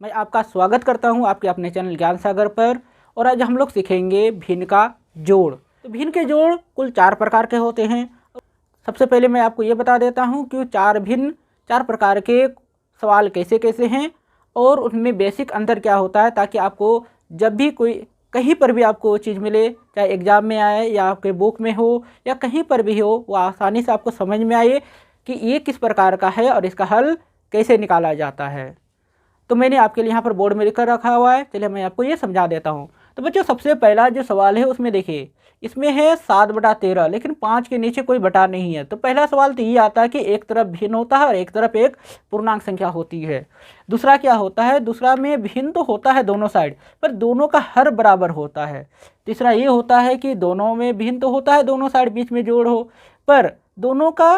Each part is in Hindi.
मैं आपका स्वागत करता हूं आपके अपने चैनल ज्ञान सागर पर। और आज हम लोग सीखेंगे भिन्न का जोड़। तो भिन्न के जोड़ कुल 4 प्रकार के होते हैं। सबसे पहले मैं आपको ये बता देता हूं कि 4 प्रकार के सवाल कैसे कैसे हैं और उनमें बेसिक अंतर क्या होता है, ताकि आपको जब भी कोई कहीं पर भी आपको चीज़ मिले, चाहे एग्ज़ाम में आए या आपके बुक में हो या कहीं पर भी हो, वो आसानी से आपको समझ में आए कि ये किस प्रकार का है और इसका हल कैसे निकाला जाता है। तो मैंने आपके लिए यहाँ पर बोर्ड में लिख कर रखा हुआ है, चलिए मैं आपको ये समझा देता हूँ। तो बच्चों, सबसे पहला जो सवाल है उसमें देखिए, इसमें है 7/13, लेकिन 5 के नीचे कोई बटा नहीं है। तो पहला सवाल तो ये आता है कि एक तरफ भिन्न होता है और एक तरफ एक पूर्णांक संख्या होती है। दूसरा क्या होता है, दूसरा में भिन्न तो होता है दोनों साइड, पर दोनों का हर बराबर होता है। तीसरा ये होता है कि दोनों में भिन्न तो होता है, दोनों साइड बीच में जोड़ हो, पर दोनों का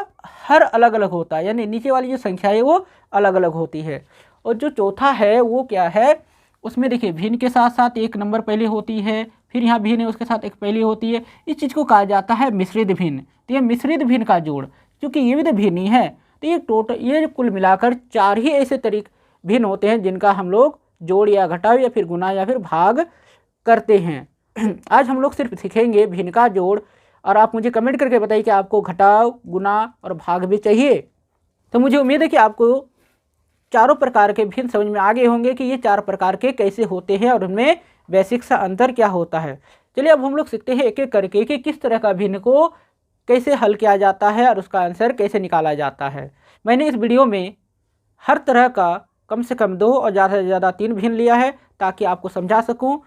हर अलग अलग होता है, यानी नीचे वाली जो संख्या है वो अलग अलग होती है। और जो चौथा है वो क्या है, उसमें देखिए भिन्न के साथ साथ एक नंबर पहले होती है, फिर यहाँ भिन्न है उसके साथ एक पहले होती है। इस चीज़ को कहा जाता है मिश्रित भिन्न। तो ये मिश्रित भिन्न का जोड़, क्योंकि ये भी तो भिन्न ही है, तो ये कुल मिलाकर 4 ही ऐसे भिन्न होते हैं जिनका हम लोग जोड़ या घटाव या फिर गुना या फिर भाग करते हैं। आज हम लोग सिर्फ सीखेंगे भिन्न का जोड़, और आप मुझे कमेंट करके बताइए कि आपको घटाव, गुना और भाग भी चाहिए। तो मुझे उम्मीद है कि आपको चारों प्रकार के भिन्न समझ में आ गए होंगे कि ये 4 प्रकार के कैसे होते हैं और उनमें बेसिक सा अंतर क्या होता है। चलिए अब हम लोग सीखते हैं एक एक करके कि किस तरह का भिन्न को कैसे हल किया जाता है और उसका आंसर कैसे निकाला जाता है। मैंने इस वीडियो में हर तरह का कम से कम 2 और ज़्यादा से ज़्यादा 3 भिन्न लिया है, ताकि आपको समझा सकूं।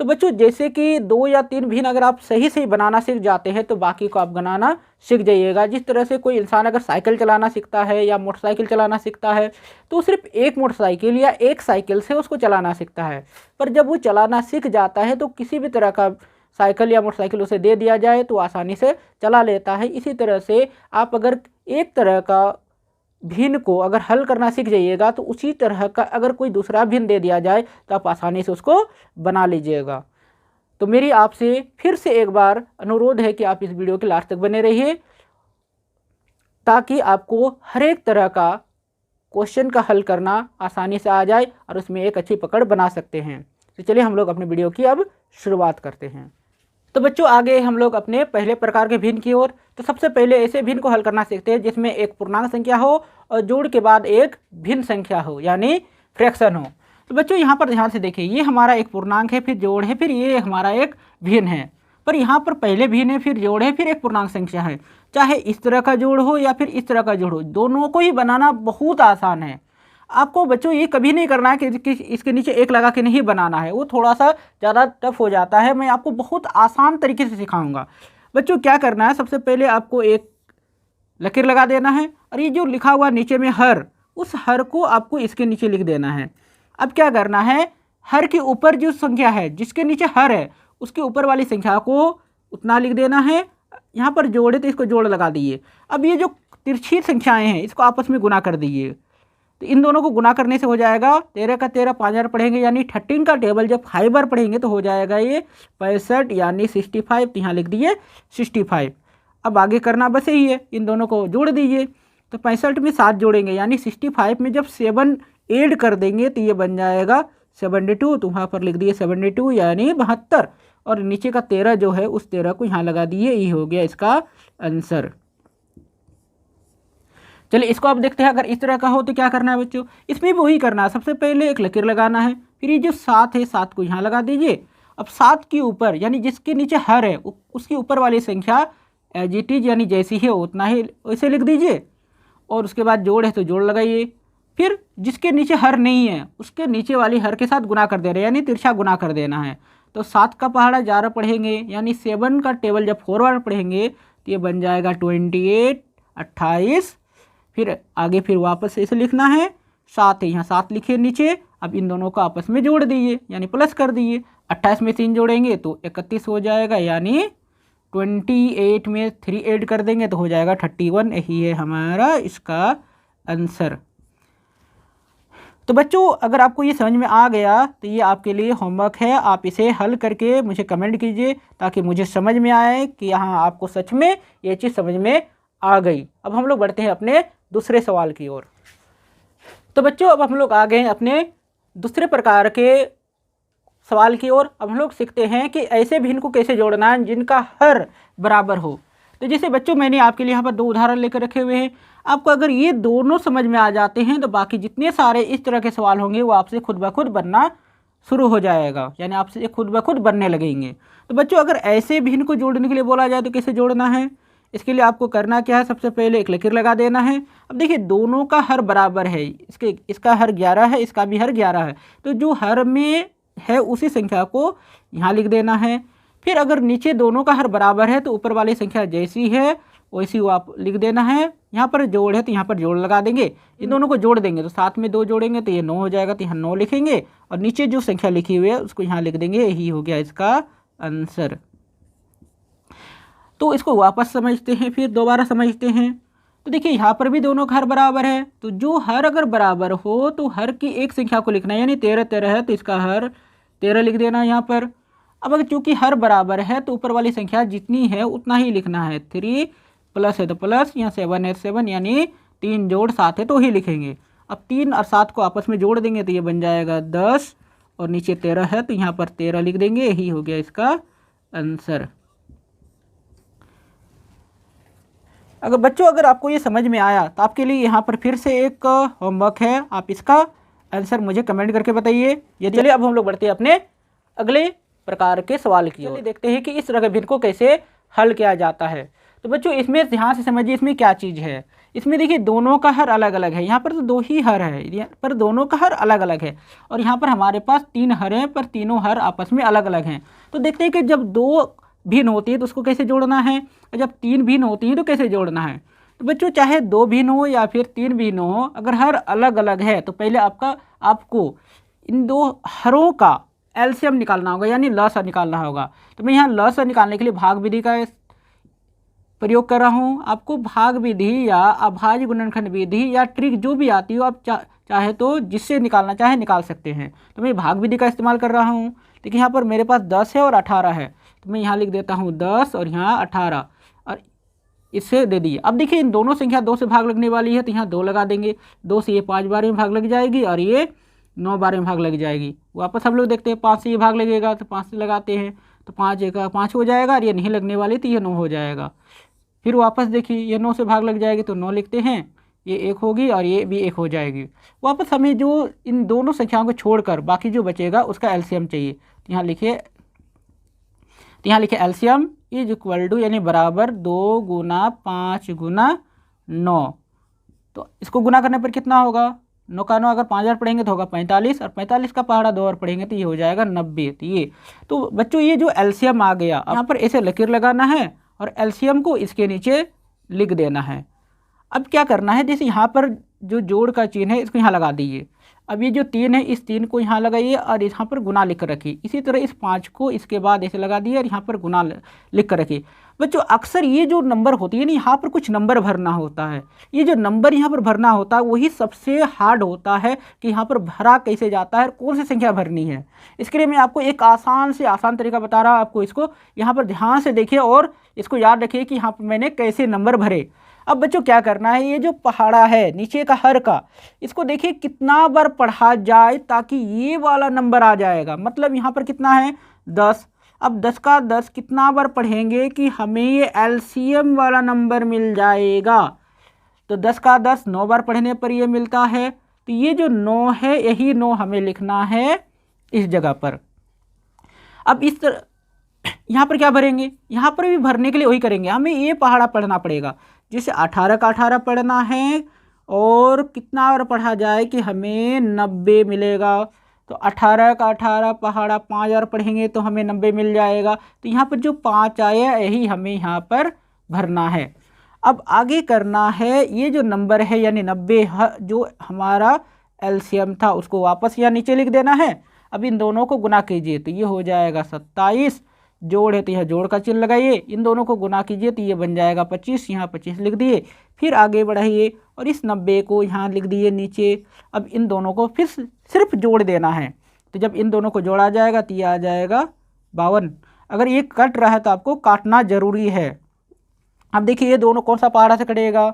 तो बच्चों, जैसे कि 2 या 3 भिन्न अगर आप सही से बनाना सीख जाते हैं तो बाकी को आप बनाना सीख जाइएगा। जिस तरह से कोई इंसान अगर साइकिल चलाना सीखता है या मोटरसाइकिल चलाना सीखता है, तो सिर्फ एक मोटरसाइकिल या एक साइकिल से उसको चलाना सीखता है, पर जब वो चलाना सीख जाता है तो किसी भी तरह का साइकिल या मोटरसाइकिल उसे दे दिया जाए तो आसानी से चला लेता है। इसी तरह से आप अगर एक तरह का भिन्न को अगर हल करना सीख जाइएगा तो उसी तरह का अगर कोई दूसरा भिन्न दे दिया जाए तो आप आसानी से उसको बना लीजिएगा। तो मेरी आपसे फिर से एक बार अनुरोध है कि आप इस वीडियो के लास्ट तक बने रहिए, ताकि आपको हर एक तरह का क्वेश्चन का हल करना आसानी से आ जाए और उसमें एक अच्छी पकड़ बना सकते हैं। तो चलिए हम लोग अपने वीडियो की अब शुरुआत करते हैं। तो बच्चों, आगे हम लोग अपने पहले प्रकार के भिन्न की ओर। तो सबसे पहले ऐसे भिन्न को हल करना सीखते हैं जिसमें एक पूर्णांक संख्या हो और जोड़ के बाद एक भिन्न संख्या हो, यानी फ्रैक्शन हो। तो बच्चों, यहाँ पर ध्यान से देखिए, ये हमारा एक पूर्णांक है, फिर जोड़ है, फिर ये हमारा एक भिन्न है। पर यहाँ पर पहले भिन्न है, फिर जोड़ है, फिर एक पूर्णांक संख्या है। चाहे इस तरह का जोड़ हो या फिर इस तरह का जोड़ हो, दोनों को ही बनाना बहुत आसान है। आपको बच्चों ये कभी नहीं करना है कि इसके नीचे एक लगा के नहीं बनाना है, वो थोड़ा सा ज़्यादा टफ हो जाता है। मैं आपको बहुत आसान तरीके से सिखाऊंगा। बच्चों, क्या करना है, सबसे पहले आपको एक लकीर लगा देना है और ये जो लिखा हुआ नीचे में हर, उस हर को आपको इसके नीचे लिख देना है। अब क्या करना है, हर के ऊपर जो संख्या है जिसके नीचे हर है उसके ऊपर वाली संख्या को उतना लिख देना है। यहाँ पर जोड़ है तो इसको जोड़ लगा दीजिए। अब ये जो तिरछी संख्याएँ हैं इसको आपस में गुना कर दीजिए। तो इन दोनों को गुना करने से हो जाएगा 13 का 13 5 बार पढ़ेंगे, यानी 13 का टेबल जब 5 बार पढ़ेंगे तो हो जाएगा ये 65, यानी 65। तो यहाँ लिख दिए 65। अब आगे करना बस यही है, इन दोनों को जोड़ दीजिए। तो 65 में 7 जोड़ेंगे, यानी 65 में जब 7 ऐड कर देंगे तो ये बन जाएगा 72। तो वहाँ पर लिख दिए 72, यानी 72। और नीचे का 13 जो है उस 13 को यहाँ लगा दिए, ये हो गया इसका आंसर। चलिए इसको आप देखते हैं, अगर इस तरह का हो तो क्या करना है बच्चों, इसमें भी वही करना है। सबसे पहले एक लकीर लगाना है, फिर ये जो 7 है 7 को यहाँ लगा दीजिए। अब 7 के ऊपर, यानी जिसके नीचे हर है उसके ऊपर वाली संख्या एज इट इज, यानी जैसी है उतना ही वैसे लिख दीजिए। और उसके बाद जोड़ है तो जोड़ लगाइए। फिर जिसके नीचे हर नहीं है उसके नीचे वाली हर के साथ गुना कर दे रहे हैं, यानी तिरछा गुना कर देना है। तो 7 का पहाड़ा 11 पढ़ेंगे, यानी 7 का टेबल जब 4 बार पढ़ेंगे तो ये बन जाएगा 28, 28। फिर आगे फिर वापस से इसे लिखना है, 7 है यहाँ 7 लिखिए नीचे। अब इन दोनों को आपस में जोड़ दीजिए, यानी प्लस कर दीजिए। 28 में 3 जोड़ेंगे तो 31 हो जाएगा, यानी 28 में 3 ऐड कर देंगे तो हो जाएगा 31। यही है हमारा इसका आंसर। तो बच्चों, अगर आपको ये समझ में आ गया तो ये आपके लिए होमवर्क है। आप इसे हल करके मुझे कमेंट कीजिए, ताकि मुझे समझ में आए कि यहाँ आपको सच में ये चीज़ समझ में आ गई। अब हम लोग बढ़ते हैं अपने दूसरे सवाल की ओर। तो बच्चों, अब हम लोग आ गए अपने दूसरे प्रकार के सवाल की ओर अब हम लोग सीखते हैं कि ऐसे भिन्न को कैसे जोड़ना है जिनका हर बराबर हो। तो जैसे बच्चों मैंने आपके लिए यहाँ पर 2 उदाहरण लेकर रखे हुए हैं। आपको अगर ये दोनों समझ में आ जाते हैं तो बाकी जितने सारे इस तरह के सवाल होंगे वो आपसे खुद ब खुद बनना शुरू हो जाएगा, यानी आपसे खुद ब खुद बनने लगेंगे। तो बच्चों अगर ऐसे भिन्न को जोड़ने के लिए बोला जाए तो कैसे जोड़ना है, इसके लिए आपको करना क्या है, सबसे पहले एक लकीर लगा देना है। अब देखिए दोनों का हर बराबर है, इसका हर 11 है, इसका भी हर 11 है, तो जो हर में है उसी संख्या को यहाँ लिख देना है। फिर अगर नीचे दोनों का हर बराबर है तो ऊपर वाली संख्या जैसी है वैसी वो आप लिख देना है। यहाँ पर जोड़ है तो यहाँ पर जोड़ लगा देंगे, इन दोनों को जोड़ देंगे तो 7 में 2 जोड़ेंगे तो ये 9 हो जाएगा, तो यहाँ 9 लिखेंगे और नीचे जो संख्या लिखी हुई है उसको यहाँ लिख देंगे, यही हो गया इसका आंसर। तो इसको वापस समझते हैं, फिर दोबारा समझते हैं। तो देखिए यहाँ पर भी दोनों का हर बराबर है, तो जो हर अगर बराबर हो तो हर की एक संख्या को लिखना है, यानी 13 13 है तो इसका हर 13 लिख देना यहाँ पर। अब अगर चूंकि हर बराबर है तो ऊपर वाली संख्या जितनी है उतना ही लिखना है, 3 प्लस है तो प्लस, यहाँ 7 है 7, यानी 3 जोड़ 7 है तो ही लिखेंगे। अब 3 और 7 को आपस में जोड़ देंगे तो ये बन जाएगा 10 और नीचे 13 है तो यहाँ पर 13 लिख देंगे, यही हो गया इसका आंसर। अगर बच्चों अगर आपको ये समझ में आया तो आपके लिए यहाँ पर फिर से एक होमवर्क है, आप इसका आंसर मुझे कमेंट करके बताइए। यदि चलिए अब हम लोग बढ़ते हैं अपने अगले प्रकार के सवाल की ओर, देखते हैं कि इस तरह के भिन्न को कैसे हल किया जाता है। तो बच्चों इसमें ध्यान से समझिए इसमें क्या चीज़ है। इसमें देखिए दोनों का हर अलग अलग है, यहाँ पर तो 2 ही हर है, यहाँ पर दोनों का हर अलग अलग है, और यहाँ पर हमारे पास 3 हर हैं पर तीनों हर आपस में अलग अलग हैं। तो देखते हैं कि जब 2 भिन्न होती है तो उसको कैसे जोड़ना है, और जब 3 भिन्न होती हैं तो कैसे जोड़ना है। तो बच्चों चाहे 2 भिन्न हो या फिर 3 भिन्न हो, अगर हर अलग अलग है तो पहले आपको इन 2 हरों का एलसीएम निकालना होगा, यानी लसा निकालना होगा। तो मैं यहाँ लसा निकालने के लिए भाग विधि का प्रयोग कर रहा हूँ। आपको भाग विधि या अभाज्य गुणनखंड विधि या ट्रिक जो भी आती हो आप चाहे तो जिससे निकालना चाहे निकाल सकते हैं। तो मैं भाग विधि का इस्तेमाल कर रहा हूँ। देखिए यहाँ पर मेरे पास 10 है और 18 है, तो मैं यहाँ लिख देता हूँ 10 और यहाँ 18 और इससे दे दिए। अब देखिए इन दोनों संख्या 2 से भाग लगने वाली है तो यहाँ 2 लगा देंगे, 2 से ये 5 बार में भाग लग जाएगी और ये 9 बार में भाग लग जाएगी। वापस हम लोग देखते हैं 5 से ये भाग लगेगा तो 5 से लगाते हैं तो 5 एक 5 हो जाएगा, और ये नहीं लगने वाली तो ये 9 हो जाएगा। फिर वापस देखिए ये 9 से भाग लग जाएगी तो 9 लिखते हैं, ये 1 होगी और ये भी 1 हो जाएगी। वापस हमें जो इन दोनों संख्याओं को छोड़कर बाकी जो बचेगा उसका एलसीएम चाहिए। तो यहाँ लिखे एलसीएम इज इक्वल टू यानी बराबर 2 गुना 5 गुना 9। तो इसको गुना करने पर कितना होगा, 9 का 9 अगर 5 बार पढ़ेंगे तो होगा 45, और 45 का पहाड़ा 2 बार पढ़ेंगे तो ये हो जाएगा 90। तो ये तो बच्चों ये जो एलसीएम आ गया, यहाँ पर ऐसे लकीर लगाना है और एलसीएम को इसके नीचे लिख देना है। अब क्या करना है, जैसे यहाँ पर जो जोड़ का चिन्ह है इसको यहाँ लगा दीजिए। अब ये जो 3 है इस 3 को यहाँ लगाइए और यहाँ पर गुना लिख कर रखिए। इसी तरह इस 5 को इसके बाद ऐसे लगा दिए और यहाँ पर गुना लिख कर रखिए। बच्चों अक्सर ये जो नंबर होती है ना, यहाँ पर कुछ नंबर भरना होता है। ये जो नंबर यहाँ पर भरना होता है वही सबसे हार्ड होता है कि यहाँ पर भरा कैसे जाता है, कौन सी संख्या भरनी है। इसके लिए मैं आपको एक आसान से आसान तरीका बता रहा हूँ, आपको इसको यहाँ पर ध्यान से देखिए और इसको याद रखिए कि यहाँ पर मैंने कैसे नंबर भरे। अब बच्चों क्या करना है, ये जो पहाड़ा है नीचे का हर का, इसको देखिए कितना बार पढ़ा जाए ताकि ये वाला नंबर आ जाएगा। मतलब यहाँ पर कितना है 10। अब 10 का 10 कितना बार पढ़ेंगे कि हमें ये एलसीएम वाला नंबर मिल जाएगा। तो 10 का 10 9 बार पढ़ने पर ये मिलता है। तो ये जो 9 है यही 9 हमें लिखना है इस जगह पर। अब इस तरह यहाँ पर क्या भरेंगे, यहाँ पर भी भरने के लिए वही करेंगे, हमें ये पहाड़ा पढ़ना पड़ेगा। जैसे 18 का 18 पढ़ना है और कितना बार पढ़ा जाए कि हमें 90 मिलेगा। तो 18 का 18 पहाड़ा 5 बार पढ़ेंगे तो हमें 90 मिल जाएगा। तो यहाँ पर जो 5 आया यही हमें यहाँ पर भरना है। अब आगे करना है, ये जो नंबर है यानी 90 जो हमारा एलसीएम था उसको वापस यहाँ नीचे लिख देना है। अब इन दोनों को गुना कीजिए तो ये हो जाएगा 27, जोड़ है तो यह जोड़ का चिन्ह लगाइए, इन दोनों को गुना कीजिए तो ये बन जाएगा 25, यहाँ 25 लिख दिए। फिर आगे बढ़ाइए और इस 90 को यहाँ लिख दिए नीचे। अब इन दोनों को फिर सिर्फ जोड़ देना है। तो जब इन दोनों को जोड़ा जाएगा तो ये आ जाएगा 52। अगर ये कट रहा है तो आपको काटना जरूरी है। अब देखिए ये दोनों कौन सा पहाड़ा से कटेगा,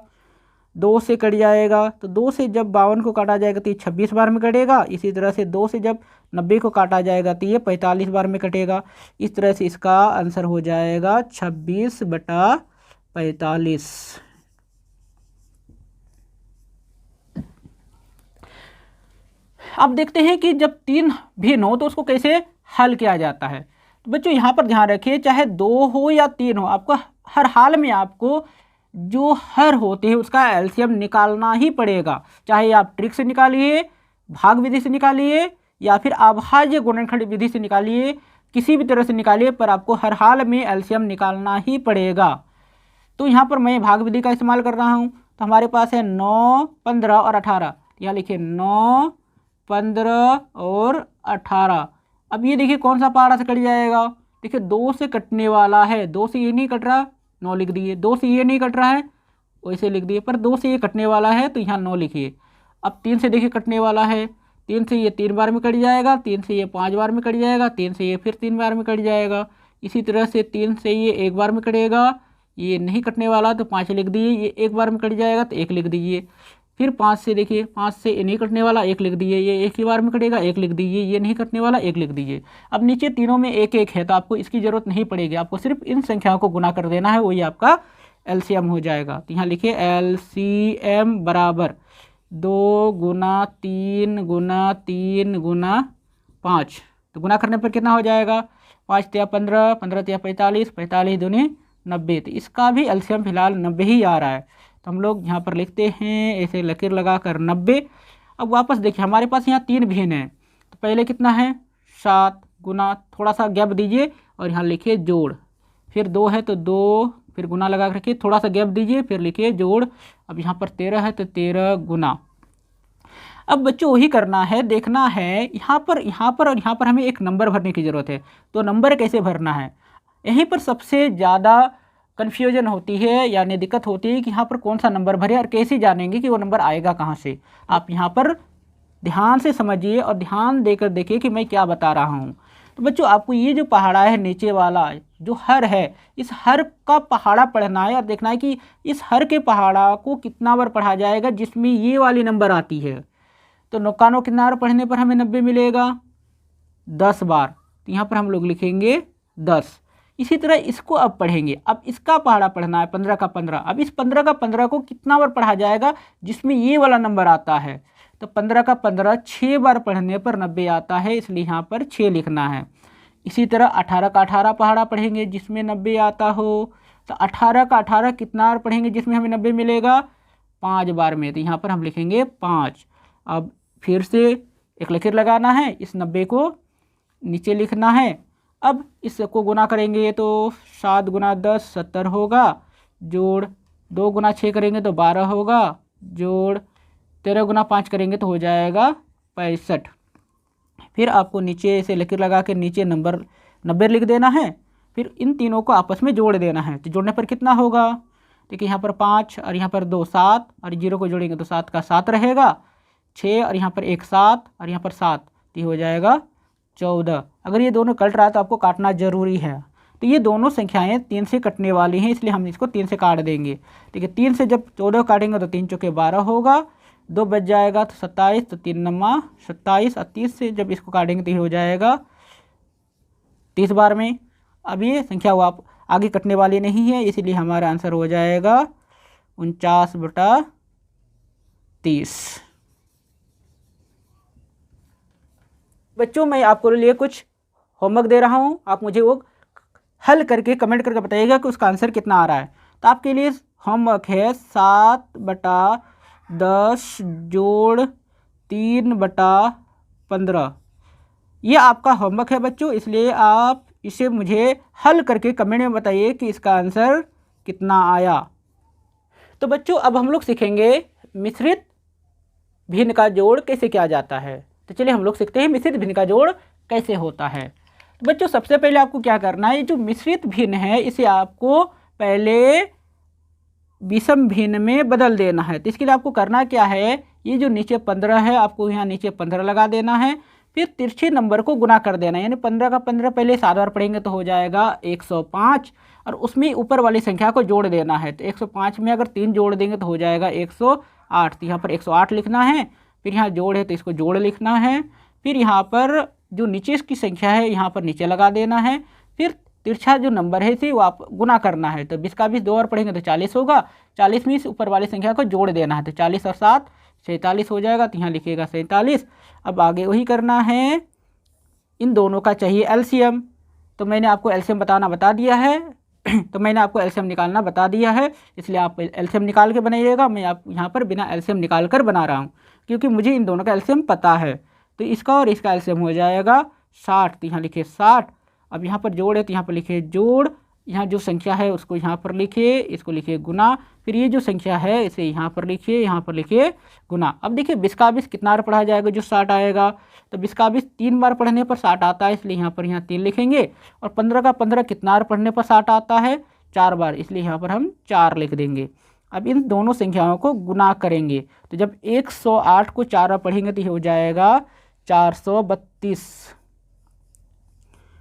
2 से कट जाएगा, तो 2 से जब 52 को काटा जाएगा तो ये 26 बार में कटेगा। इसी तरह से 2 से जब 90 को काटा जाएगा तो ये 45 बार में कटेगा। इस तरह से इसका आंसर हो जाएगा 26/45। अब देखते हैं कि जब 3 भिन्न हो तो उसको कैसे हल किया जाता है। तो बच्चों यहाँ पर ध्यान रखिए, चाहे 2 हो या 3 हो, आपको हर हाल में आपको जो हर होते हैं उसका एलसीएम निकालना ही पड़ेगा। चाहे आप ट्रिक से निकालिए, भाग विधि से निकालिए, या फिर अभाज्य गुणनखंड विधि से निकालिए, किसी भी तरह से निकालिए, पर आपको हर हाल में एलसीएम निकालना ही पड़ेगा। तो यहाँ पर मैं भाग विधि का इस्तेमाल कर रहा हूँ। तो हमारे पास है 9, 15 और 18। यहाँ लिखिए 9, 15 और 18। अब ये देखिए कौन सा पहाड़ा से कट जाएगा। देखिए 2 से कटने वाला है, 2 से ये नहीं कट रहा, 9 लिख दिए। 2 से ये नहीं कट रहा है, वैसे लिख दिए, पर 2 से ये कटने वाला है तो यहाँ 9 लिखिए। अब 3 से देखिए कटने वाला है, 3 से ये 3 बार में कट जाएगा, 3 से ये 5 बार में कट जाएगा, 3 से ये फिर 3 बार में कट जाएगा। इसी तरह से 3 से ये 1 बार में कटेगा, ये नहीं कटने वाला तो 5 लिख दिए। ये 1 बार में कट जाएगा तो 1 लिख दीजिए। फिर 5 से देखिए, 5 से ये नहीं कटने वाला, 1 लिख दीजिए। ये 1 ही बार में कटेगा, 1 लिख दीजिए। ये नहीं कटने वाला, 1 लिख दीजिए। अब नीचे तीनों में 1 है तो आपको इसकी ज़रूरत नहीं पड़ेगी, आपको सिर्फ इन संख्याओं को गुना कर देना है, वही आपका एलसीएम हो जाएगा। तो यहाँ लिखिए एलसीएम बराबर 2 गुना 3 गुना 3 गुना 5। तो गुना करने पर कितना हो जाएगा, 5 तिया 15, 15 तिया 45, 45 दूनी 90। तो इसका भी एलसीएम फिलहाल 90 ही आ रहा है। तो हम लोग यहाँ पर लिखते हैं ऐसे लकीर लगा कर 90। अब वापस देखिए हमारे पास यहाँ 3 भिन्न है, तो पहले कितना है 7 गुना, थोड़ा सा गैप दीजिए और यहाँ लिखिए जोड़। फिर 2 है तो 2, फिर गुना लगा कर रखिए, थोड़ा सा गैप दीजिए, फिर लिखिए जोड़। अब यहाँ पर 13 है तो 13 गुना। अब बच्चों वही करना है, देखना है यहाँ पर और यहाँ पर हमें एक नंबर भरने की ज़रूरत है। तो नंबर कैसे भरना है, यहीं पर सबसे ज़्यादा कन्फ्यूजन होती है, यानी दिक्कत होती है कि यहाँ पर कौन सा नंबर भरे और कैसे जानेंगे कि वो नंबर आएगा कहाँ से। आप यहाँ पर ध्यान से समझिए और ध्यान देकर देखिए कि मैं क्या बता रहा हूँ। तो बच्चों आपको ये जो पहाड़ा है नीचे वाला जो हर है, इस हर का पहाड़ा पढ़ना है और देखना है कि इस हर के पहाड़ा को कितना बार पढ़ा जाएगा जिसमें ये वाली नंबर आती है। तो नौकानो कितना बार पढ़ने पर हमें 90 मिलेगा, 10 बार। तो यहाँ पर हम लोग लिखेंगे 10। इसी तरह इसको अब पढ़ेंगे। अब इसका पहाड़ा पढ़ना है 15 का 15। अब इस 15 का 15 को कितना बार पढ़ा जाएगा जिसमें ये वाला नंबर आता है। तो 15 का 15 6 बार पढ़ने पर 90 आता है, इसलिए यहाँ पर 6 लिखना है। इसी तरह 18 का 18 पहाड़ा पढ़ेंगे जिसमें 90 आता हो। तो 18 का 18 कितना बार पढ़ेंगे जिसमें हमें 90 मिलेगा, 5 बार में। तो यहाँ पर हम लिखेंगे 5। अब फिर से एक लकीर लगाना है, इस 90 को नीचे लिखना है। अब इसको गुना करेंगे तो 7 गुना 10 70 होगा, जोड़ 2 गुना 6 करेंगे तो 12 होगा, जोड़ 13 गुना 5 करेंगे तो हो जाएगा 65। फिर आपको नीचे से लकीर लगा के नीचे नंबर 90 लिख देना है। फिर इन तीनों को आपस में जोड़ देना है। तो जोड़ने पर कितना होगा, देखिए यहाँ पर 5 और यहाँ पर 2 7 और 0 को जोड़ेंगे तो 7 का 7 रहेगा, 6 और यहाँ पर 1 7 और यहाँ पर 7, ये हो जाएगा 14। अगर ये दोनों कट रहा है तो आपको काटना ज़रूरी है। तो ये दोनों संख्याएं 3 से कटने वाली हैं, इसलिए हम इसको 3 से काट देंगे। ठीक है, 3 से जब 14 काटेंगे तो 3 चौके 12 होगा, 2 बच जाएगा तो 27, तो 3 नमा 27। और 30 से जब इसको काटेंगे तो ये हो जाएगा 30 बार में। अब ये संख्या वो आप आगे कटने वाली नहीं है, इसीलिए हमारा आंसर हो जाएगा 49/30। बच्चों मैं आपको लिए कुछ होमवर्क दे रहा हूँ, आप मुझे वो हल करके कमेंट करके बताइएगा कि उसका आंसर कितना आ रहा है। तो आपके लिए होमवर्क है 7/10 जोड़ 3/15। ये आपका होमवर्क है बच्चों, इसलिए आप इसे मुझे हल करके कमेंट में बताइए कि इसका आंसर कितना आया। तो बच्चों अब हम लोग सीखेंगे मिश्रित भिन्न का जोड़ कैसे किया जाता है। तो चलिए हम लोग सीखते हैं मिश्रित भिन्न का जोड़ कैसे होता है। तो बच्चों सबसे पहले आपको क्या करना है, ये जो मिश्रित भिन्न है इसे आपको पहले विषम भिन्न में बदल देना है। तो इसके लिए आपको करना क्या है, ये जो नीचे 15 है आपको यहाँ नीचे 15 लगा देना है, फिर तिरछे नंबर को गुना कर देना, यानी 15 का 15 पहले 7 बार पढ़ेंगे तो हो जाएगा 105, और उसमें ऊपर वाली संख्या को जोड़ देना है। तो 105 में अगर 3 जोड़ देंगे तो हो जाएगा 108। तो यहाँ पर 108 लिखना है, फिर यहाँ जोड़ है तो इसको जोड़ लिखना है, फिर यहाँ पर जो नीचे की संख्या है यहाँ पर नीचे लगा देना है, फिर तिरछा जो नंबर है इसे वो आप गुना करना है। तो 20 का 20 2 बार पढ़ेंगे तो 40 होगा, 40 में इस ऊपर वाली संख्या को जोड़ देना है। तो 40 और 7 47 हो जाएगा, तो यहाँ लिखिएगा 47। अब आगे वही करना है, इन दोनों का चाहिए एलसीएम। तो मैंने आपको एलसीएम बताना बता दिया है तो मैंने आपको एलसीएम निकालना बता दिया है, इसलिए आप एलसीएम निकाल के बनाइएगा। मैं आप यहाँ पर बिना एलसीएम निकाल कर बना रहा हूँ क्योंकि मुझे इन दोनों का एलसीएम पता है। तो इसका और इसका एलसीएम हो जाएगा 60, तो यहाँ लिखिए 60। अब यहाँ पर जोड़ है तो यहाँ पर लिखिए जोड़, यहाँ जो संख्या है उसको यहाँ पर लिखिए, इसको लिखिए गुना, फिर ये जो संख्या है इसे यहाँ पर लिखिए, यहाँ पर लिखिए गुना। अब देखिए 20 का 20 कितना बार पढ़ा जाएगा, जो 60 आएगा। तो 20 का 20 3 बार पढ़ने पर 60 आता है, इसलिए यहाँ पर 3 लिखेंगे। और 15 का 15 कितना बार पढ़ने पर 60 आता है, 4 बार, इसलिए यहाँ पर हम 4 लिख देंगे। अब इन दोनों संख्याओं को गुना करेंगे, तो जब 108 को 4 बार पढ़ेंगे तो ये हो जाएगा 432।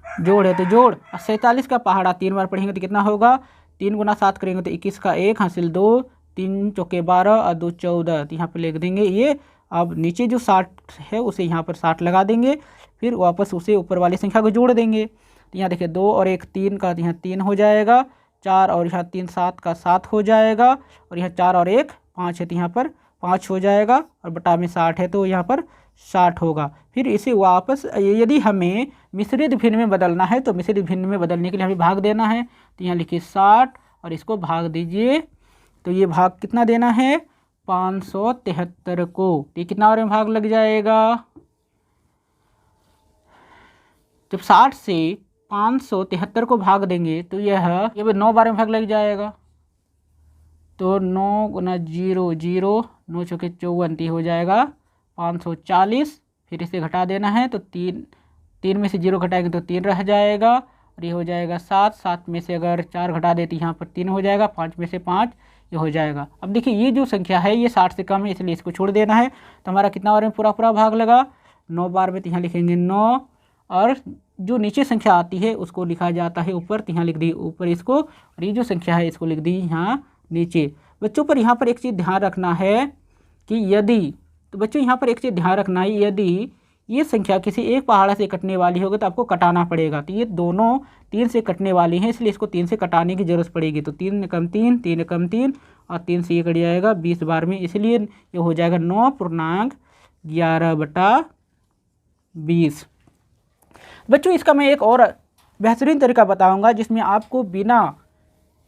जोड़ है तो जोड़, 47 का पहाड़ा 3 बार पढ़ेंगे तो कितना होगा, 3 गुना 7 करेंगे तो 21 का 1 हासिल 2, 3 चौके 12 और 2 14। तो यहाँ पर लिख देंगे ये। अब नीचे जो 60 है उसे यहाँ पर 60 लगा देंगे, फिर वापस उसे ऊपर वाली संख्या को जोड़ देंगे। तो यहाँ देखिए 2 और 1 3 का, यहाँ 3 हो जाएगा, 4 और यहाँ 3 7 का 7 हो जाएगा, और यहाँ 4 और 1 5 है तो यहाँ पर 5 हो जाएगा, और बटा में 60 है तो यहाँ पर 60 होगा। फिर इसे वापस यदि हमें मिश्रित भिन्न में बदलना है तो मिश्रित भिन्न में बदलने के लिए हमें भाग देना है। तो यहाँ लिखिए 60 और इसको भाग दीजिए, तो ये भाग कितना देना है, 573 को। तो कितना बार में भाग लग जाएगा, जब 60 से 573 को भाग देंगे तो यह 9 बार में भाग लग जाएगा। तो 9 गुना 0 0, 9 चौके 54 हो जाएगा 540। फिर इसे घटा देना है, तो 3 में से 0 घटाएंगे तो 3 रह जाएगा, और ये हो जाएगा 7। 7 में से अगर 4 घटा देते यहाँ पर 3 हो जाएगा, 5 में से 5 ये हो जाएगा। अब देखिए ये जो संख्या है ये 60 से कम है, इसलिए इसको छोड़ देना है। तो हमारा कितना बार में पूरा पूरा भाग लगा, 9 बार में। तो यहाँ लिखेंगे 9, और जो नीचे संख्या आती है उसको लिखा जाता है ऊपर, तो यहाँ लिख दी ऊपर इसको, और ये जो संख्या है इसको लिख दी यहाँ नीचे। बच्चों पर यहाँ पर एक चीज़ ध्यान रखना है कि यदि, तो बच्चों यहाँ पर एक चीज़ ध्यान रखना है, यदि ये संख्या किसी एक पहाड़ा से कटने वाली होगी तो आपको कटाना पड़ेगा। तो ये दोनों 3 से कटने वाली हैं, इसलिए इसको 3 से कटाने की ज़रूरत पड़ेगी। तो 3 कम 3, 3 कम 3, और 3 से ये कट जाएगा 20 बार में, इसलिए ये हो जाएगा 9.11/20। बच्चों इसका मैं एक और बेहतरीन तरीका बताऊँगा जिसमें आपको बिना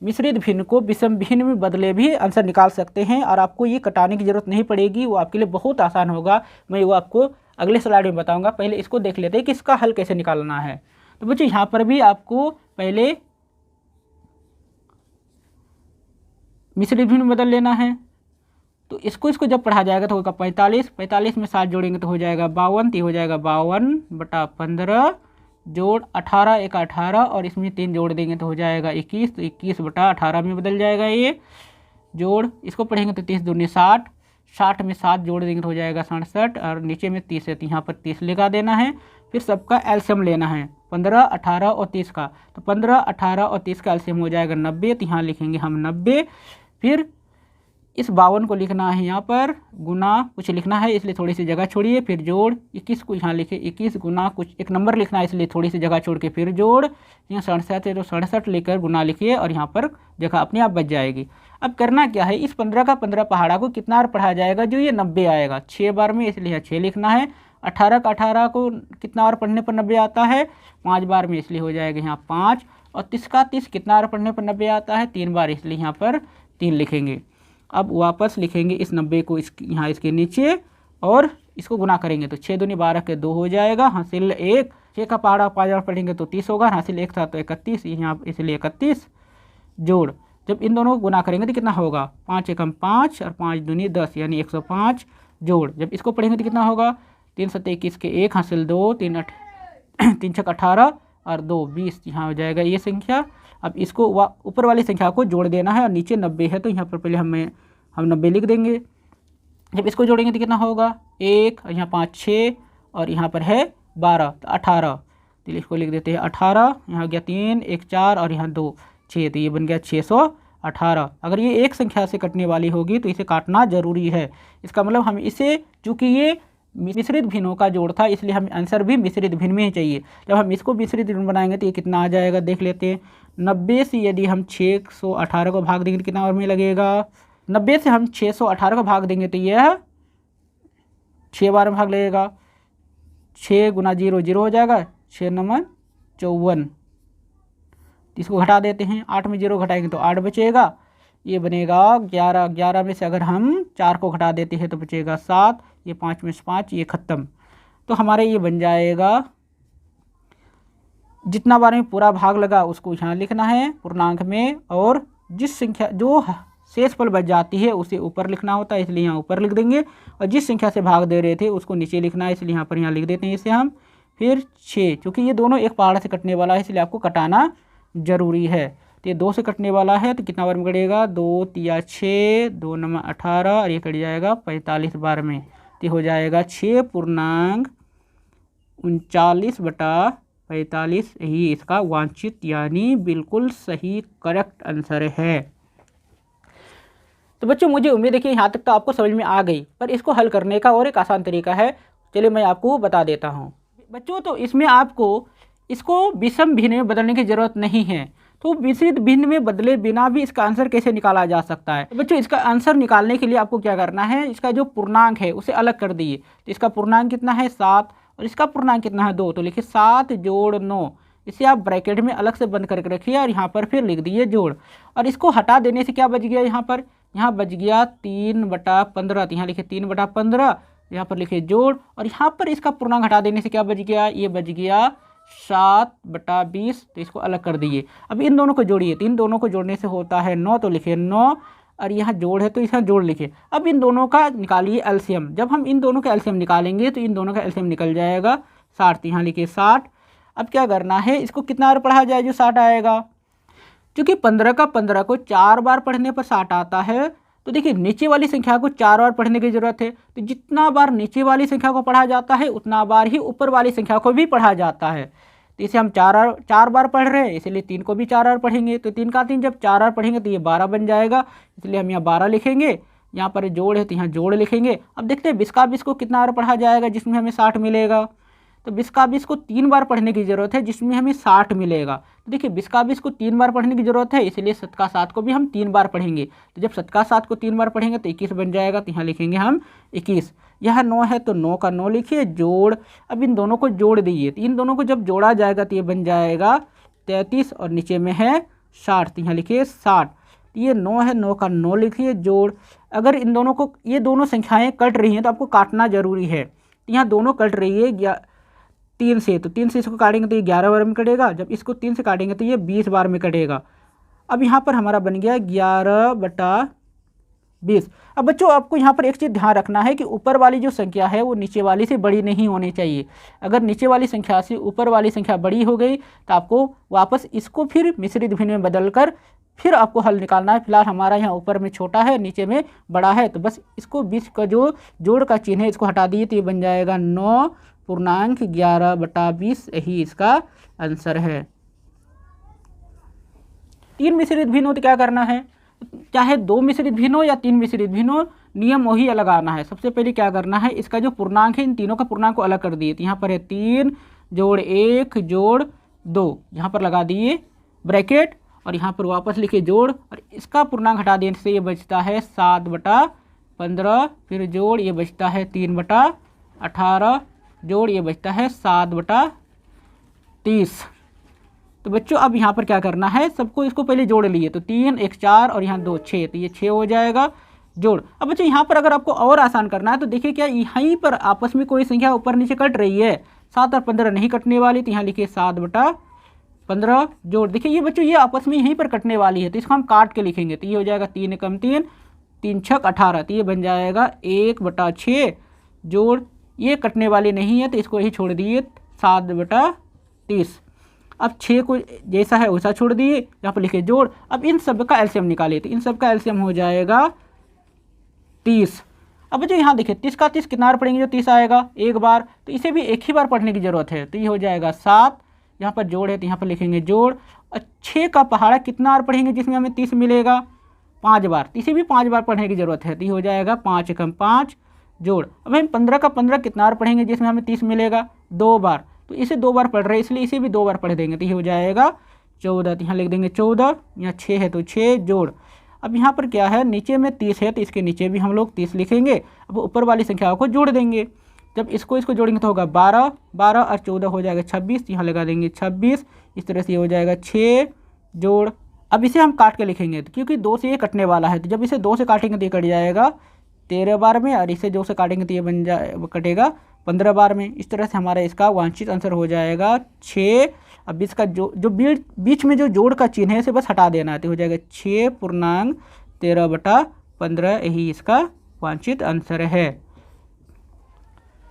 मिश्रित भिन्न को विषम भिन्न में बदले भी आंसर निकाल सकते हैं, और आपको ये कटाने की ज़रूरत नहीं पड़ेगी। वो आपके लिए बहुत आसान होगा, मैं वो आपको अगले स्लाइड में बताऊंगा। पहले इसको देख लेते हैं कि इसका हल कैसे निकालना है। तो बच्चों यहाँ पर भी आपको पहले मिश्रित भिन्न बदल लेना है। तो इसको जब पढ़ा जाएगा तो होगा 45, 45 में 7 जोड़ेंगे तो हो जाएगा 52, तो हो जाएगा 52/15 जोड़ 18 1 18, और इसमें 3 जोड़ देंगे तो हो जाएगा 21, तो 21/18 में बदल जाएगा ये जोड़। इसको पढ़ेंगे तो 30 दूनी 60, 60 में 7 जोड़ देंगे तो हो जाएगा 67, और नीचे में 30 है तो यहाँ पर 30 लगा देना है। फिर सबका एलसीएम लेना है, 15 18 और 30 का। तो 15 18 और 30 का एलसीएम हो जाएगा 90, तो यहाँ लिखेंगे हम 90। फिर इस 52 को लिखना है यहाँ पर गुना कुछ लिखना है, इसलिए थोड़ी सी जगह छोड़िए, फिर जोड़ 21 को यहाँ लिखे 21 गुना कुछ एक नंबर लिखना है, इसलिए थोड़ी सी जगह छोड़ के फिर जोड़। यहाँ 67 है तो 67 लेकर गुना लिखिए, और यहाँ पर जगह अपने आप बच जाएगी। अब करना क्या है, इस 15 का 15 पहाड़ा को कितना बार पढ़ा जाएगा, जो ये 90 आएगा 6 बार में, इसलिए 6 लिखना है। 18 का 18 को कितना बार पढ़ने पर 90 आता है, 5 बार में, इसलिए हो जाएगा यहाँ 5। और 30 का 30 कितना बार पढ़ने पर 90 आता है, 3 बार, इसलिए यहाँ पर 3 लिखेंगे। अब वापस लिखेंगे इस 90 को यहाँ इसके नीचे, और इसको गुना करेंगे तो 6 दूनी 12 के 2 हो जाएगा, हासिल 1। 6 का पहाड़ा 5 बार पढ़ेंगे तो 30 होगा, हासिल 1 था तो 31, यहाँ इसलिए 31 जोड़। जब इन दोनों को गुना करेंगे तो कितना होगा, 5 एकम 5 और 5 दूनी 10, यानी 105 जोड़। जब इसको पढ़ेंगे तो कितना होगा, 3 7 21 के 1 हासिल 2, 3 6 18 और 2 20, यहाँ हो जाएगा ये संख्या। अब इसको ऊपर वाली संख्या को जोड़ देना है, और नीचे 90 है तो यहाँ पर पहले हम 90 लिख देंगे। जब इसको जोड़ेंगे तो कितना होगा, 1 और यहाँ 5 6 और यहाँ पर है 12, तो 18। तो इसको लिख देते हैं 18, यहाँ हो गया 3, 1 4 और यहाँ 2 6, तो ये बन गया 618। अगर ये एक संख्या से कटने वाली होगी तो इसे काटना जरूरी है। इसका मतलब हम इसे, चूँकि ये मिश्रित भिन्नों का जोड़ था, इसलिए हमें आंसर भी मिश्रित भिन्न में ही चाहिए। जब हम इसको मिश्रित भिन्न बनाएंगे तो ये कितना आ जाएगा देख लेते हैं। 90 से यदि हम 618 को भाग देंगे तो कितना और में लगेगा। 90 से हम 618 को भाग देंगे तो यह 6 बार में भाग लगेगा। 6 गुना 0 0 हो जाएगा, 6 9 54। इसको घटा देते हैं, 8 में 0 घटाएंगे तो 8 बचेगा। ये बनेगा 11, 11 में से अगर हम 4 को घटा देते हैं तो बचेगा 7, ये 5 में से 5, ये ख़त्म। तो हमारे ये बन जाएगा, जितना बार में पूरा भाग लगा उसको यहाँ लिखना है पूर्णांक में, और जिस संख्या जो शेषफल बच जाती है उसे ऊपर लिखना होता है, इसलिए यहाँ ऊपर लिख देंगे। और जिस संख्या से भाग दे रहे थे उसको नीचे लिखना है, इसलिए यहाँ पर यहाँ लिख देते हैं इसे हम। फिर 6, क्योंकि ये दोनों एक पहाड़ से कटने वाला है इसलिए आपको कटाना ज़रूरी है। तो ये 2 से कटने वाला है तो कितना बार में कटेगा, 2 3 6, 2 9 18 और ये कट जाएगा 45 बार में। तो हो जाएगा 6.39/45, यही इसका वांछित यानी बिल्कुल सही करेक्ट आंसर है। तो बच्चों मुझे उम्मीद है कि यहाँ तक तो आपको समझ में आ गई, पर इसको हल करने का और एक आसान तरीका है, चलिए मैं आपको बता देता हूँ। बच्चों तो इसमें आपको इसको विषम भिन्न में बदलने की ज़रूरत नहीं है, तो मिश्रित भिन्न में बदले बिना भी इसका आंसर कैसे निकाला जा सकता है। तो बच्चों इसका आंसर निकालने के लिए आपको क्या करना है, इसका जो पूर्णांक है उसे अलग कर दिए। तो इसका पूर्णांक कितना है 7 और इसका पूर्णांक कितना है 2, तो लिखिए 7 जोड़ 9। इसे आप ब्रैकेट में अलग से बंद करके रखिए और यहाँ पर फिर लिख दिए जोड़। और इसको हटा देने से क्या बच गया, यहाँ बच गया 3/15। तो यहाँ लिखिए 3/15, यहाँ पर लिखिए जोड़, और यहाँ पर इसका पूर्णांक हटा देने से क्या बच गया, ये बच गया 7/20। तो इसको अलग कर दिए। अब इन दोनों को जोड़िए, तो इन दोनों को जोड़ने से होता है 9, तो लिखिए 9, और यहाँ जोड़ है तो इसका जोड़ लिखिए। अब इन दोनों का निकालिए एलसीएम। जब हम इन दोनों का एलसीएम निकालेंगे तो इन दोनों का एलसीएम निकल जाएगा 60। तो यहाँ लिखिए 60। अब क्या करना है, इसको कितना बार पढ़ा जाए जो 60 आएगा। क्योंकि 15 का 15 को 4 बार पढ़ने पर 60 आता है, तो देखिए नीचे वाली संख्या को 4 बार पढ़ने की जरूरत है। तो जितना बार नीचे वाली संख्या को पढ़ा जाता है उतना बार ही ऊपर वाली संख्या को भी पढ़ा जाता है। तो इसे हम 4 बार पढ़ रहे हैं, इसलिए 3 को भी 4 बार पढ़ेंगे। तो 3 का 3 जब 4 बार पढ़ेंगे तो ये 12 बन जाएगा, इसलिए हम यहाँ 12 लिखेंगे। यहाँ पर जोड़ है तो यहाँ जोड़ लिखेंगे। अब देखते हैं 20 का 20 को कितना बार पढ़ा जाएगा जिसमें हमें 60 मिलेगा। तो 20 का 20 को 3 बार पढ़ने की ज़रूरत है जिसमें हमें 60 मिलेगा। तो देखिए 20 का 20 को 3 बार पढ़ने की ज़रूरत है, इसलिए 7 का 7 को भी हम 3 बार पढ़ेंगे। तो जब 7 का 7 को 3 बार पढ़ेंगे तो 21 बन जाएगा। तो यहाँ लिखेंगे हम 21। यह 9 है तो 9 का 9 लिखिए, जोड़। अब इन दोनों को जोड़ दीजिए, तो इन दोनों को जब जोड़ा जाएगा तो ये बन जाएगा 33 और नीचे में है 60। तो यहाँ लिखिए 60। ये 9 है, 9 का 9 लिखिए, जोड़। अगर इन दोनों को, ये दोनों संख्याएँ कट रही हैं तो आपको काटना जरूरी है। तो यहाँ दोनों कट रही है 3 से, तो 3 से इसको काटेंगे तो ये 11 बार में कटेगा। जब इसको 3 से काटेंगे तो ये 20 बार में कटेगा। अब यहाँ पर हमारा बन गया 11/20। अब बच्चों आपको यहाँ पर एक चीज़ ध्यान रखना है कि ऊपर वाली जो संख्या है वो नीचे वाली से बड़ी नहीं होनी चाहिए। अगर नीचे वाली संख्या से ऊपर वाली संख्या बड़ी हो गई तो आपको वापस इसको फिर मिश्रित भिन्न में बदल कर फिर आपको हल निकालना है। फिलहाल हमारा यहाँ ऊपर में छोटा है, नीचे में बड़ा है, तो बस इसको 20 का जो जोड़ का चिन्ह है इसको हटा दिए तो ये बन जाएगा 9.11/20, यही इसका आंसर है। 3 मिश्रित भिन्न हो तो क्या करना है, चाहे 2 मिश्रित भिन्न हो या 3 मिश्रित भिन्न हो, नियम वही लगाना है। सबसे पहले क्या करना है, इसका जो पूर्णांक है इन तीनों का पूर्णांक को अलग कर दिए। तो यहाँ पर है 3 जोड़ 1 जोड़ 2, यहाँ पर लगा दिए ब्रैकेट और यहाँ पर वापस लिखे जोड़, और इसका पूर्णांक हटा देने से ये बचता है 7/15, फिर जोड़, ये बचता है 3/18, जोड़, ये बचता है 7/30। तो बच्चों अब यहाँ पर क्या करना है, सबको इसको पहले जोड़ लिए, तो 3 1 4 और यहाँ 2 6, तो ये 6 हो जाएगा जोड़। अब बच्चों यहाँ पर अगर आपको और आसान करना है तो देखिए क्या यहीं पर आपस में कोई संख्या ऊपर नीचे कट रही है, 7 और 15 नहीं कटने वाली, तो यहाँ लिखिए 7/15 जोड़। देखिए ये बच्चों ये आपस में यहीं पर कटने वाली है, तो इसको हम काट के लिखेंगे। तो ये हो जाएगा 3 कम 3, 3 6 18, तो ये बन जाएगा 1/6 जोड़। ये कटने वाली नहीं है तो इसको यही छोड़ दिए 7/30। अब 6 को जैसा है वैसा छोड़ दिए, यहाँ पर लिखे जोड़। अब इन सब का एलसीएम निकालिए, तो इन सब का एलसीएम हो जाएगा 30। अब बच्चों यहाँ देखिए 30 का 30 कितना बार पढ़ेंगे, जो 30 आएगा एक बार, तो इसे भी एक ही बार पढ़ने की ज़रूरत है, तो ये हो जाएगा 7। यहाँ पर जोड़ है तो यहाँ पर लिखेंगे जोड़। और 6 का पहाड़ा कितना बार पढ़ेंगे जिसमें हमें 30 मिलेगा, 5 बार, तो इसे भी 5 बार पढ़ने की ज़रूरत है, तो ये हो जाएगा 5 एकम 5 जोड़। अब हम 15 का 15 कितना बार पढ़ेंगे जिसमें हमें 30 मिलेगा, 2 बार, तो इसे 2 बार पढ़ रहे हैं इसलिए इसे भी 2 बार पढ़ देंगे, तो ये हो जाएगा 14। तो यहाँ लिख देंगे 14, यहाँ 6 है तो 6 जोड़। अब यहाँ पर क्या है, नीचे में 30 है तो इसके नीचे भी हम लोग 30 लिखेंगे। अब ऊपर वाली संख्याओं को जोड़ देंगे, जब इसको जोड़ेंगे तो होगा 12, 12 और 14 हो जाएगा 26, यहाँ लगा देंगे 26। इस तरह से हो जाएगा 6 जोड़। अब इसे हम काट के लिखेंगे, तो क्योंकि 2 से ये कटने वाला है, तो जब इसे 2 से काटेंगे तो ये कट जाएगा 13 बार में, और इसे 2 से काटेंगे तो ये कटेगा 15 बार में। इस तरह से हमारा इसका वांछित आंसर हो जाएगा 6। अब इसका जो बीच में जो जोड़ का चिन्ह है इसे बस हटा देना है, तो हो जाएगा 6.13/15, यही इसका वांछित आंसर है।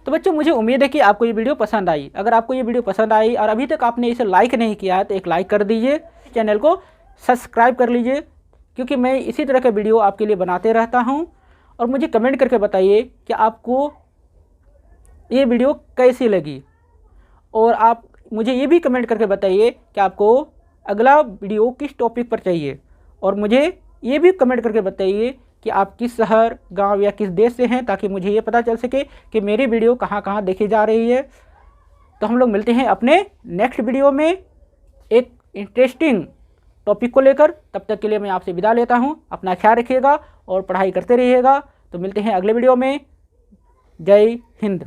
तो बच्चों मुझे उम्मीद है कि आपको ये वीडियो पसंद आई। अगर आपको ये वीडियो पसंद आई और अभी तक आपने इसे लाइक नहीं किया है तो एक लाइक कर दीजिए, चैनल को सब्सक्राइब कर लीजिए, क्योंकि मैं इसी तरह के वीडियो आपके लिए बनाते रहता हूँ। और मुझे कमेंट करके बताइए कि आपको ये वीडियो कैसी लगी, और आप मुझे ये भी कमेंट करके बताइए कि आपको अगला वीडियो किस टॉपिक पर चाहिए, और मुझे ये भी कमेंट करके बताइए कि आप किस शहर, गांव या किस देश से हैं, ताकि मुझे ये पता चल सके कि मेरी वीडियो कहाँ कहाँ देखी जा रही है। तो हम लोग मिलते हैं अपने नेक्स्ट वीडियो में एक इंटरेस्टिंग टॉपिक को लेकर। तब तक के लिए मैं आपसे विदा लेता हूँ। अपना ख्याल रखिएगा और पढ़ाई करते रहिएगा। तो मिलते हैं अगले वीडियो में। जय हिंद।